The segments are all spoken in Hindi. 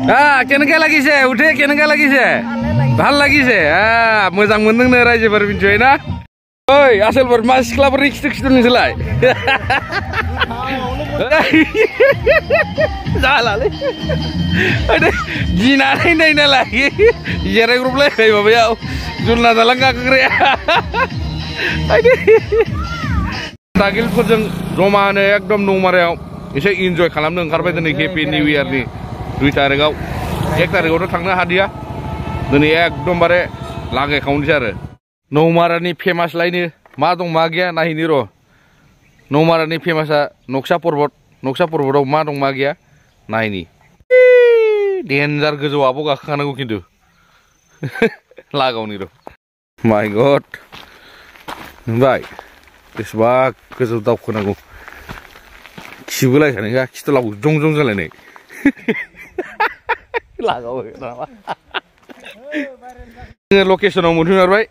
কেনেকে লাগিছে উঠে কেনেকে লাগিছে ভাল লাগিছে मोजां मोनदोंनो रायजोफोर मिथिबाय ना ओइ आसलफोर मा सिख्लाफोरनि खिथु नोंसोरलाय जालालै गिनानै नायनालाय जिरायग्रबलायबाय माबायाव जुलना दालां गाखोग्राया दागिलफोरजों जमानो एकदम नौमारायाव एसे इन्जय खालामनो ओंखारबाय दिनै हेपि निउ इयारनि 2 तारिखआव 1 तारिखआवथ' थांनो हादिया दिनै एकदमबारे लागायखावनोसै आरो नौमारानि फेमास लायनो मा दं मा गैया नायहैनि र' नौमारानि फेमासा नक्सा पर्बतआव मा दं मा गैया नायनि डेन्जार गोजौआव गाखोखानांगौ खिन्थु लागावनि र' माय गड नुबाय बेसेबा गोजौ दावखोनांगौ खिबोलायखानाय होआ खिथुलाबो जं जं जालायनाय लागावो नामा लकेशनाव मोनहैमारबाय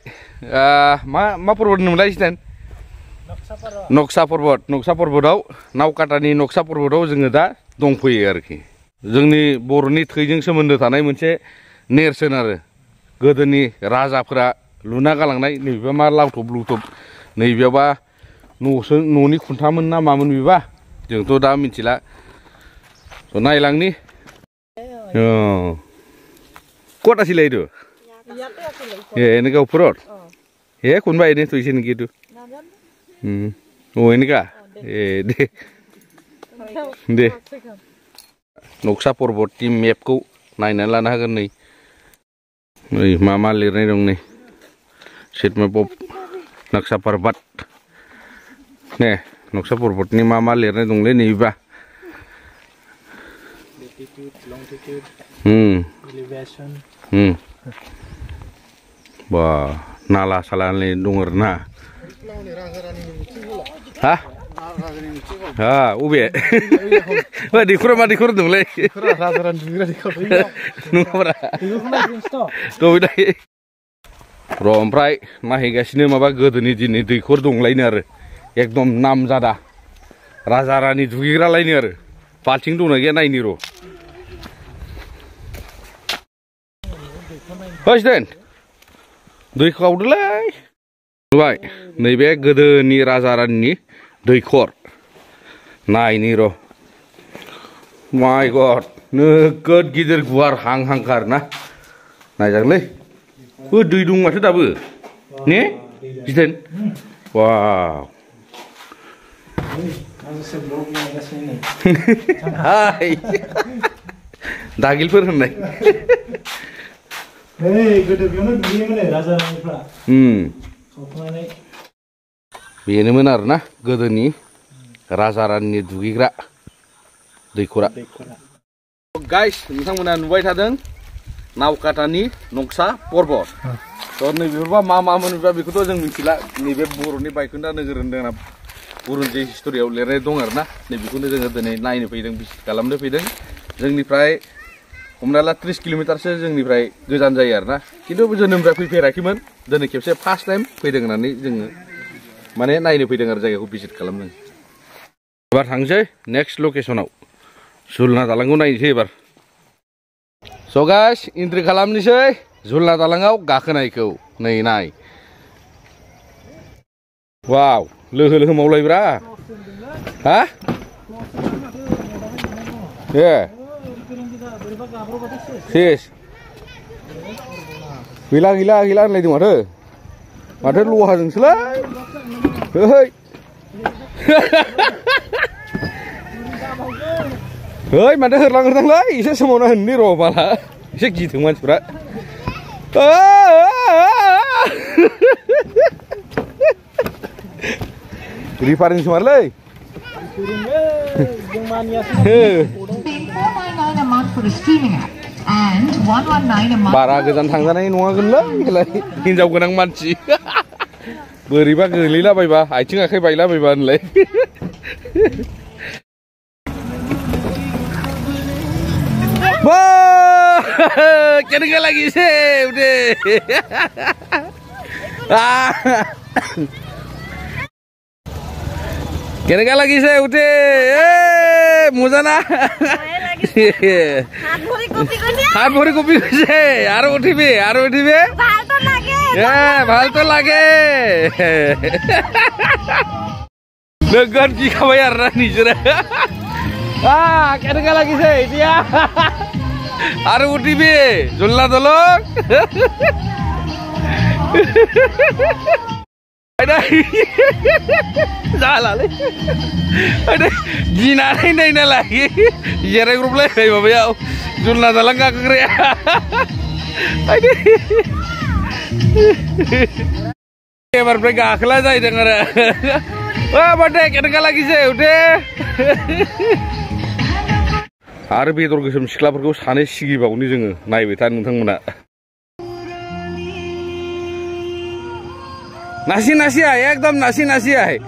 मा पर्बत होनोमोनलाय सिटेन नक्सा पर्बतआव नावकाटानि नक्सा पर्बतआव जोङो दा दंफैयो आरोखि जोंनि बर'नि थैजों सोमोन्दो थानाय मोनसे नेरसोन आरो गोदोनि राजाफोरा लुना गालांनाय नैबेबा मा लावथब लुथब नैबेयावबा न'नि खुन्थामोन ना मामोन बेबा जोंथ' दा मिथिला नायलांनि ক'ত আছিলে এইটো এনেকা ওপৰত কোনোবা এনেই থৈছে নেকি এইটো এনেকা দে नक्सा पर्बतनि मेपखौ नायनानै लानो हागोन नै मा लिरनाय दं नै सेट मेप अफ नक्सा पर्बत ने नक्सा पर्बतनि मा लिरनाय दंलै नैबा बा नाला सालानि दं आरोना अबे दैखरा मा दैखर दंलै र' ओमफ्राय नायहैगासिनो माबा गोदोनि दिननि दैखर दंलायनो आरो एकदम नामजादा राजा रानि दुगैग्रालायनो आरो बाल्थिं दंना गैया नायनि र' सिटेन दै खावदोलै नुबाय नैबे गोदोनि राजा रानिनि दैखर नायनि र' माय गड नोगोद गिदिर गुवार हांहांखार ना नायजागोनलै दै दं माथो दाबो ने सिटेन वाव हाय दागिलफोर होननाय बेनोमोन आरोना गोदोनि राजा रानिनि दुगैग्रा दैखरा गाइस नोंथांमोना नुबाय थादों नावकाटानि नक्सा पर्बत नैबेफोरबा मामोन बेखौथ' जों मिथिला नैबे बर'नि बायखोन्दा नोगोर होनदों बुरन्जि हिस्ट'रियाव लिरनाय दं आरोना नैबेखौनो जोङो दिनै नायनो फैदों भिजिट खालामनो फैदों जोंनिफ्राय हमना ला 30 किल'मिटारसो जोंनिफ्राय गोजान जायो आरोना खिन्थु जोनोमनिफ्राय फैफेराखैमोन दिनै खेबसे फार्स्ट टाइम फैदों होननानै जोङो माने नायनो फैदों आरो जायगाखौ भिजिट खालामदों एबार थांसै नेक्स्ट लकेसनाव झुलना दालांखौ नायनोसै एबार स' गाइस एन्ट्रि खालामनोसै झुलना दालाङाव गाखोनायखौ नै नाय वाव लोहो लोहो मावलायब्रा हा सेस गैला होनलायदों माथो लहाजोंसोलाय माथो होरलांलै एसे समावनो होननि र' बाला एसे गिथों मानसिफ्रा रिफारिं सोमारलै बारा गोजान थांजानाय नङागोनलै हिनजाव गोनां मानसि बोरैबा गोलैलाबायबा आथिं आखाइ बायलाबायबा होनलाय কেনেকে লাগিছে উঠে কেনেকা লাগিছে উঠে মজা না हाथ भरी कपि গৈছে আৰু উঠিবি ভাল তো লাগে নগদ কি খাবাই আর নিজরে কেনেকা লাগিছে এতিয়া আৰু উঠিবি জল্লা দলক Jalan, ada gina ini lagi, jare grup lagi, bapak ya, jurnal dalam nggak kerja, ada, kabar mereka kelas aja dengar, wah badai, kita lagi sih, udah, hari betul kesem sekolah pergi sana sih bau nih jeng, naik betan tentang mana. Nasi ya, ekdom nasi ya.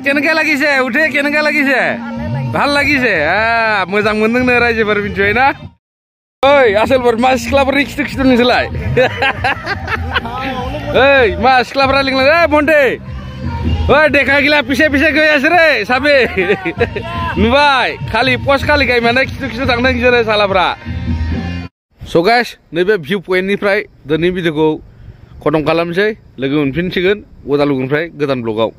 Kenapa lagi sih? Udah kenapa lagi sih? Hal lagi sih. Muzang mendeng nih raja berbincuai na. Oi, asal bermas kelapa rikstik nih selai. Hei, mas kelapa raling lagi, Bonde. Wah, dekha gila pise gaya sere, sabe. Nubai, kali pos kali kayak mana kitu tangna gila salah bra. So guys, nebe view point ni prai, dani video ko kodong kalam sih, lagi unpin cigen, udah lugun prai, getan blogau.